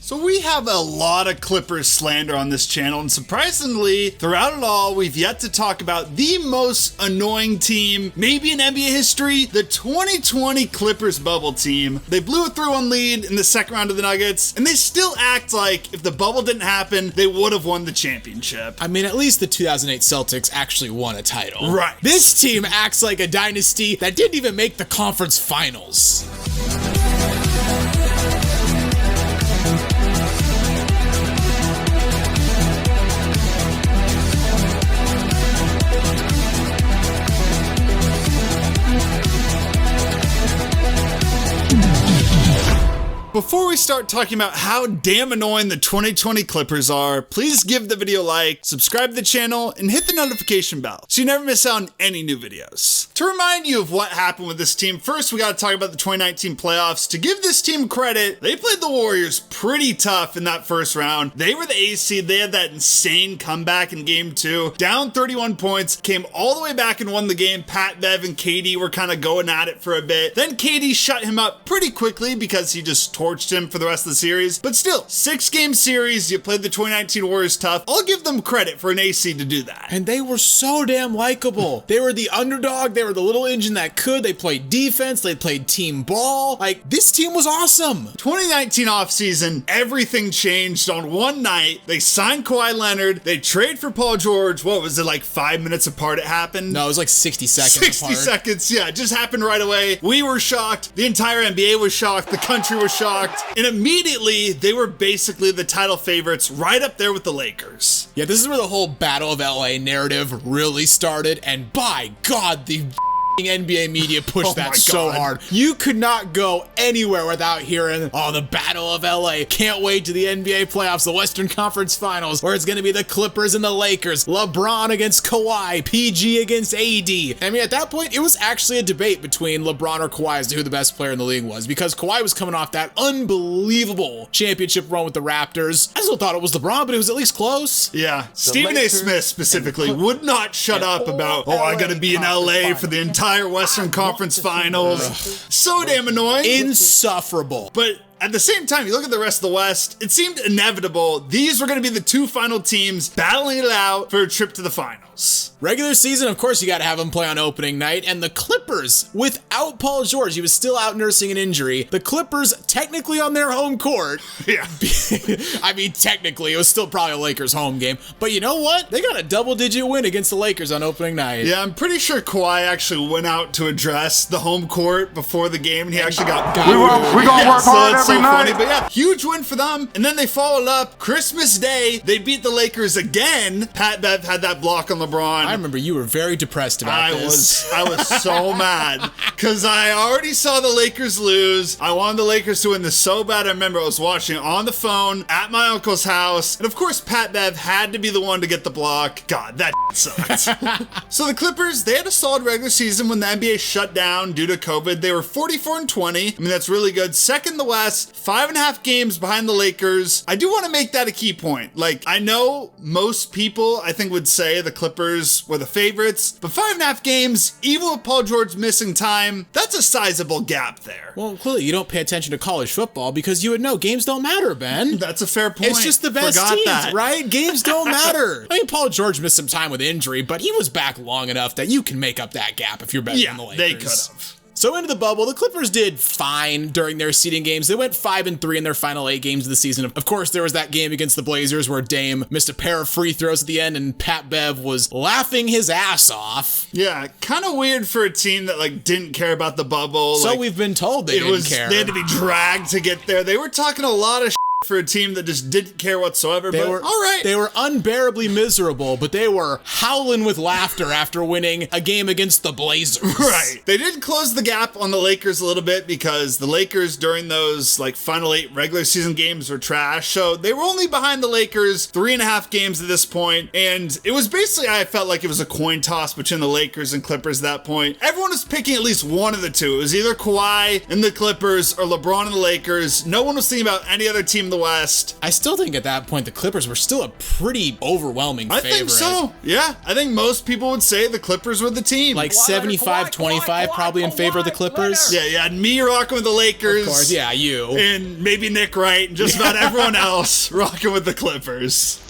So we have a lot of Clippers slander on this channel, and surprisingly, throughout it all, we've yet to talk about the most annoying team, maybe in NBA history, the 2020 Clippers bubble team. They blew a 3-1 lead in the second round of the Nuggets, and they still act like if the bubble didn't happen, they would have won the championship. I mean, at least the 2008 Celtics actually won a title. Right. This team acts like a dynasty that didn't even make the conference finals. Before we start talking about how damn annoying the 2020 Clippers are, please give the video a like, subscribe to the channel, and hit the notification bell so you never miss out on any new videos. To remind you of what happened with this team, first we gotta talk about the 2019 playoffs. To give this team credit, they played the Warriors pretty tough in that first round. They were the ace seed, they had that insane comeback in game 2, down 31 points, came all the way back and won the game. Pat, Bev, and KD were kind of going at it for a bit. Then KD shut him up pretty quickly because he just torched him for the rest of the series. But still, 6-game series, you played the 2019 Warriors tough. I'll give them credit for an AC to do that. And they were so damn likable. They were the underdog. They were the little engine that could. They played defense. They played team ball. Like, this team was awesome. 2019 offseason, everything changed on one night. They signed Kawhi Leonard. They trade for Paul George. What was it, like 5 minutes apart it happened? No, it was like 60 seconds 60 apart. seconds, yeah. It just happened right away. We were shocked. The entire NBA was shocked. The country was shocked. And immediately, they were basically the title favorites, right up there with the Lakers. Yeah, this is where the whole Battle of LA narrative really started, and by God, the NBA media pushed that so hard. You could not go anywhere without hearing, oh, the Battle of LA. Can't wait to the NBA playoffs, the Western Conference Finals, where it's going to be the Clippers and the Lakers, LeBron against Kawhi, PG against AD. I mean, at that point, it was actually a debate between LeBron or Kawhi as to who the best player in the league was, because Kawhi was coming off that unbelievable championship run with the Raptors. I still thought it was LeBron, but it was at least close. Yeah, Stephen A. Smith specifically would not shut up about, oh, I gotta be in LA for the entire Western Conference Finals. So damn annoying. Insufferable. But at the same time, you look at the rest of the West, it seemed inevitable. These were going to be the two final teams battling it out for a trip to the finals. Regular season, of course, you got to have them play on opening night. And the Clippers, without Paul George, he was still out nursing an injury. The Clippers, technically on their home court. Yeah. I mean, technically, it was still probably a Lakers home game. But you know what? They got a double-digit win against the Lakers on opening night. Yeah, I'm pretty sure Kawhi actually went out to address the home court before the game, and he actually got we gonna work hard every night. Funny, but yeah, huge win for them. And then they followed up Christmas Day. They beat the Lakers again. Pat Bev had that block on LeBron. I remember you were very depressed about this. I was so mad because I already saw the Lakers lose. I wanted the Lakers to win this so bad. I remember I was watching it on the phone at my uncle's house. And of course, Pat Bev had to be the one to get the block. God, that sucked. So the Clippers, they had a solid regular season when the NBA shut down due to COVID. They were 44-20. I mean, that's really good. Second in the West, 5.5 games behind the Lakers. I do want to make that a key point. Like, I know most people, I think, would say the Clippers were the favorites, but 5.5 games, even with Paul George missing time, that's a sizable gap there. Well, clearly you don't pay attention to college football because you would know games don't matter, Ben. That's a fair point. It's just the best teams, right? Games don't matter. I mean, Paul George missed some time with injury, but he was back long enough that you can make up that gap if you're better than the Lakers. They could have. So into the bubble, the Clippers did fine during their seeding games. They went 5-3 in their final 8 games of the season. Of course, there was that game against the Blazers where Dame missed a pair of free throws at the end and Pat Bev was laughing his ass off. Yeah, kind of weird for a team that like didn't care about the bubble. So like, we've been told they didn't care. They had to be dragged to get there. They were talking a lot of for a team that just didn't care whatsoever, but all right. They were unbearably miserable, but they were howling with laughter after winning a game against the Blazers. Right. They did close the gap on the Lakers a little bit because the Lakers during those like final 8 regular season games were trash. So they were only behind the Lakers 3.5 games at this point. And it was basically, I felt like it was a coin toss between the Lakers and Clippers at that point. Everyone was picking at least one of the two. It was either Kawhi and the Clippers or LeBron and the Lakers. No one was thinking about any other team in the West. I still think at that point the Clippers were still a pretty overwhelming favorite. I think so. Yeah, I think most people would say the Clippers were the team. Like 75-25 probably in favor of the Clippers. Yeah, you had me rocking with the Lakers. Of course, yeah, you. And maybe Nick Wright and just about everyone else rocking with the Clippers.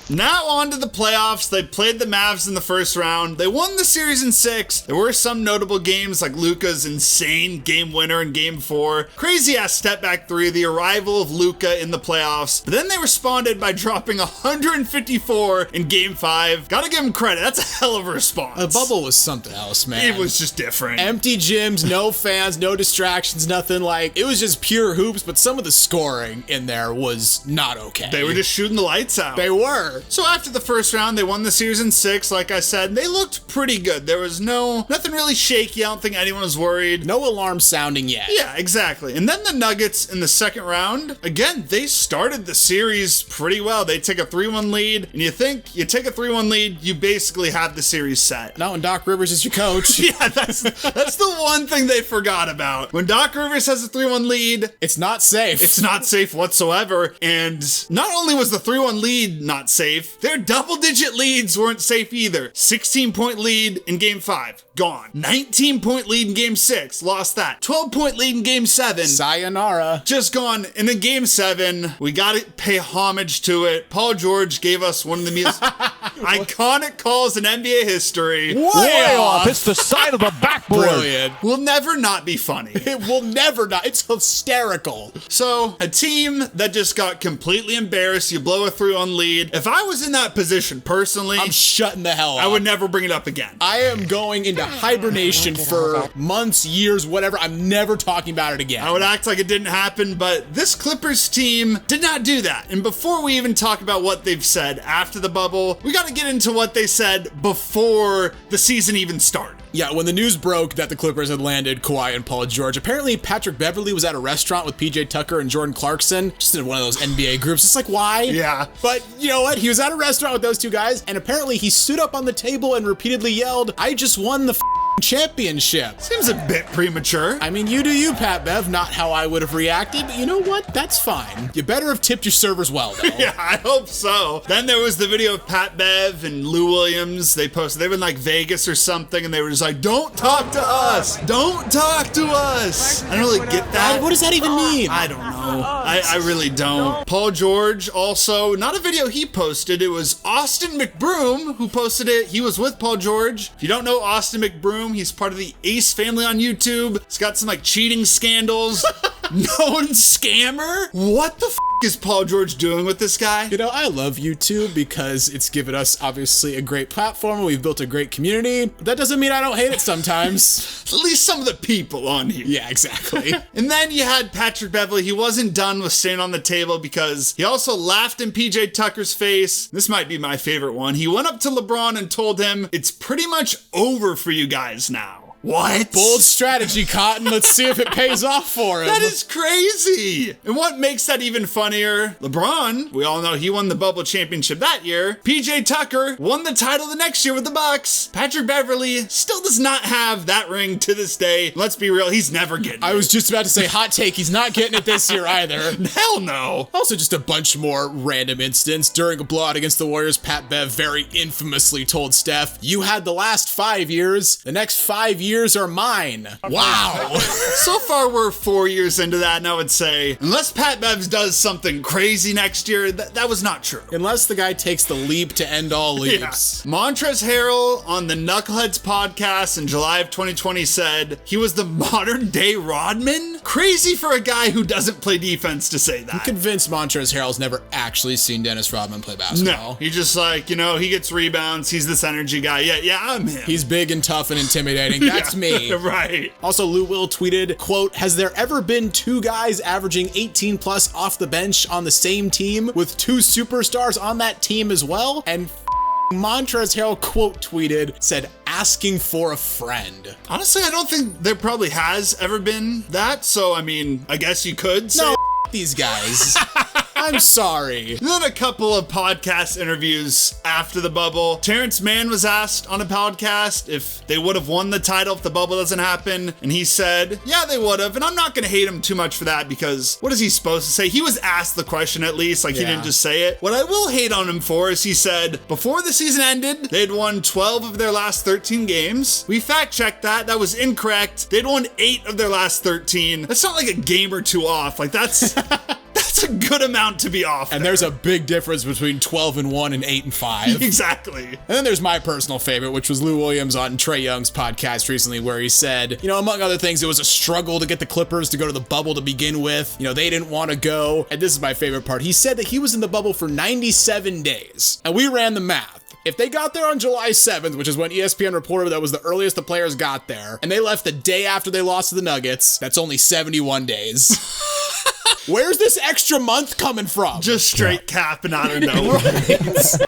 Now on to the playoffs. They played the Mavs in the first round. They won the series in 6. There were some notable games like Luka's insane game winner in game 4. Crazy ass step back 3, the arrival of Luka in the playoffs. But then they responded by dropping 154 in game 5. Gotta give them credit. That's a hell of a response. The bubble was something else, man. It was just different. Empty gyms, no fans, no distractions, nothing. Like, it was just pure hoops, but some of the scoring in there was not okay. They were just shooting the lights out. They were. So after the first round, they won the series in 6, like I said. They looked pretty good. There was nothing really shaky. I don't think anyone was worried. No alarm sounding yet. Yeah, exactly. And then the Nuggets in the second round, again, they started the series pretty well. They take a 3-1 lead, and you think you take a 3-1 lead, you basically have the series set. Not when Doc Rivers is your coach. Yeah, that's the one thing they forgot about. When Doc Rivers has a 3-1 lead, it's not safe. It's not safe whatsoever. And not only was the 3-1 lead not safe, their double-digit leads weren't safe either. 16-point lead in game 5, gone. 19-point lead in game 6, lost that. 12-point lead in game 7. Sayonara. Just gone. And in game 7, we gotta pay homage to it. Paul George gave us one of the most iconic calls in NBA history. Way off. It's the side of the backboard. Brilliant. Will never not be funny. It will never not. It's hysterical. So, a team that just got completely embarrassed, you blow a 3-1 lead. If I was in that position personally, I'm shutting the hell up. I would never bring it up again. I am going into hibernation for months, years, whatever. I'm never talking about it again. I would act like it didn't happen, but this Clippers team did not do that. And before we even talk about what they've said after the bubble, we got to get into what they said before the season even started. Yeah, when the news broke that the Clippers had landed Kawhi and Paul George, apparently Patrick Beverley was at a restaurant with PJ Tucker and Jordan Clarkson, just in one of those NBA groups. It's like, why? Yeah. But you know what? He was at a restaurant with those two guys, and apparently he stood up on the table and repeatedly yelled, "I just won the championship." Seems a bit premature. I mean, you do you, Pat Bev. Not how I would have reacted, but you know what? That's fine. You better have tipped your servers well, though. Yeah, I hope so. Then there was the video of Pat Bev and Lou Williams. They posted, they were in like Vegas or something, and they were just like, "Don't talk to us. Don't talk to us." I don't really get that. What does that even mean? I don't know. I really don't. Paul George also, not a video he posted. It was Austin McBroom who posted it. He was with Paul George. If you don't know Austin McBroom, he's part of the Ace family on YouTube. He's got some like cheating scandals. Known scammer? What the is Paul George doing with this guy? You know, I love YouTube because it's given us obviously a great platform. We've built a great community. But that doesn't mean I don't hate it sometimes. At least some of the people on here. Yeah, exactly. And then you had Patrick Beverley. He wasn't done with staying on the table because he also laughed in PJ Tucker's face. This might be my favorite one. He went up to LeBron and told him, "It's pretty much over for you guys now." What? Bold strategy, Cotton. Let's see if it pays off for him. That is crazy. And what makes that even funnier, LeBron, we all know he won the bubble championship that year. PJ Tucker won the title the next year with the Bucks. Patrick Beverley still does not have that ring to this day. Let's be real, he's never getting it. I was just about to say hot take. He's not getting it this year either. Hell no. Also, just a bunch more random incidents. During a blowout against the Warriors, Pat Bev very infamously told Steph, "You had the last 5 years. The next 5 years are mine." Wow. So far, we're 4 years into that, and I would say, unless Pat Bev does something crazy next year, that was not true. Unless the guy takes the leap to end all leaps. Yeah. Montrezl Harrell on the Knuckleheads podcast in July of 2020 said he was the modern day Rodman? Crazy for a guy who doesn't play defense to say that. I'm convinced Montrezl Harrell's never actually seen Dennis Rodman play basketball. No, he's just like, he gets rebounds, he's this energy guy. Yeah, I'm him. He's big and tough and intimidating. That's me. Right. Also, Lou Will tweeted, quote, "Has there ever been two guys averaging 18 plus off the bench on the same team with two superstars on that team as well?" And Montrezl Harrell quote tweeted, said, "Asking for a friend." Honestly, I don't think there probably has ever been that. So, I mean, I guess you could say. No, these guys. I'm sorry. And then a couple of podcast interviews after the bubble. Terrence Mann was asked on a podcast if they would have won the title if the bubble doesn't happen. And he said, yeah, they would have. And I'm not going to hate him too much for that because what is he supposed to say? He was asked the question at least, like he didn't just say it. What I will hate on him for is he said before the season ended, they'd won 12 of their last 13 games. We fact checked that. That was incorrect. They'd won 8 of their last 13. That's not like a game or two off. Like that's a good amount to be off. And there's a big difference between 12-1 and 8-5. Exactly. And then there's my personal favorite, which was Lou Williams on Trae Young's podcast recently, where he said, you know, among other things, it was a struggle to get the Clippers to go to the bubble to begin with. You know, they didn't want to go. And this is my favorite part. He said that he was in the bubble for 97 days. And we ran the math. If they got there on July 7th, which is when ESPN reported that was the earliest the players got there, and they left the day after they lost to the Nuggets, that's only 71 days. Where's this extra month coming from? Just straight capping out of nowhere.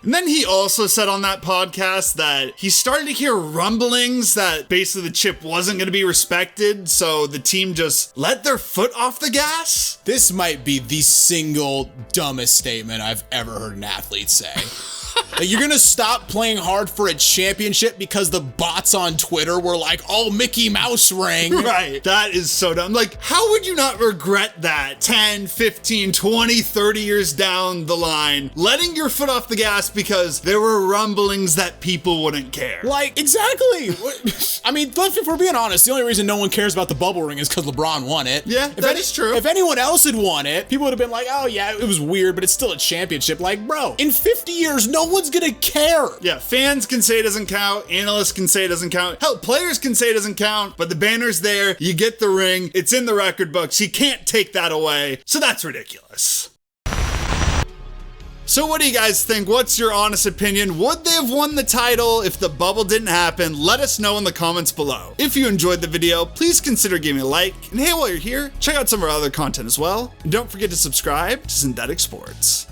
And then he also said on that podcast that he started to hear rumblings that basically the chip wasn't going to be respected, so the team just let their foot off the gas. This might be the single dumbest statement I've ever heard an athlete say. Like, you're gonna stop playing hard for a championship because the bots on Twitter were like, oh, Mickey Mouse ring. Right. That is so dumb. Like, how would you not regret that 10, 15, 20, 30 years down the line, letting your foot off the gas because there were rumblings that people wouldn't care? Like, exactly. I mean, if we're being honest, the only reason no one cares about the bubble ring is because LeBron won it. Yeah, that is true. If anyone else had won it, people would have been like, oh yeah, it was weird, but it's still a championship. Like, bro, in 50 years, no one's gonna care. Yeah, fans can say it doesn't count, analysts can say it doesn't count, hell, players can say it doesn't count, but the banner's there, you get the ring, it's in the record books, you can't take that away, so that's ridiculous. So what do you guys think? What's your honest opinion? Would they have won the title if the bubble didn't happen? Let us know in the comments below. If you enjoyed the video, please consider giving a like, and hey, while you're here, check out some of our other content as well, and don't forget to subscribe to Synthetic Sports.